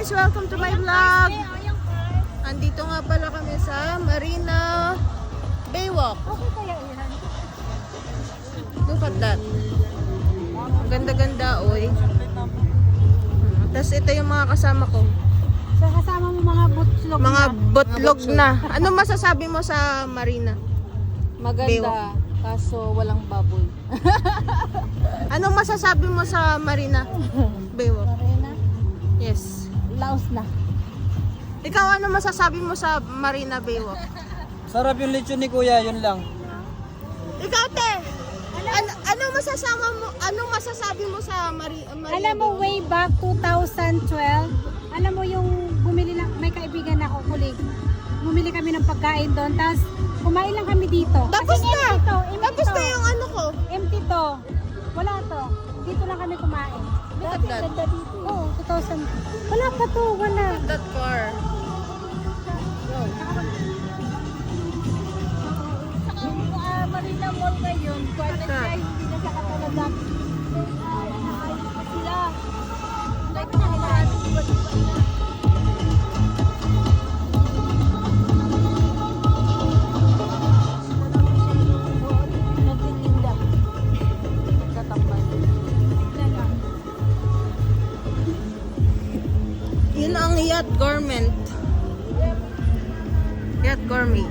guys! Welcome to my vlog! Andito nga pala kami sa Marina Baywalk. Okay kaya yan? Look at that. Ang ganda-ganda, oy. Tapos ito yung mga kasama ko. So kasama mo mga butlog Mga na. botlog na. Ano masasabi mo sa Marina? Maganda, kaso walang baboy. Anong masasabi mo sa Marina Baywalk? Marina, Yes. laos na. Ikaw, ano masasabi mo sa Marina Baywalk? Sarap yung lechon ni Kuya, yun lang. Ikaw, te! Anong masasabi mo sa Marina Alam mo, way back 2012, alam mo yung bumili lang, may kaibigan ako, kulig. Bumili kami ng pagkain doon, tapos kumain lang kami dito. Tapos Kasi na! empty to, empty Tapos to. na yung ano ko. Empty to. Wala to. Dito lang kami kumain. Look at that. Oo, 2000. Wala pa to, wala. That car. Marina Mall ngayon, kwarta Ata. siya, hindi na siya katalagang ayos pa sila. Like na kailangan nagtitinda. Katambay. Yun ang yacht garment. Yacht gourmet.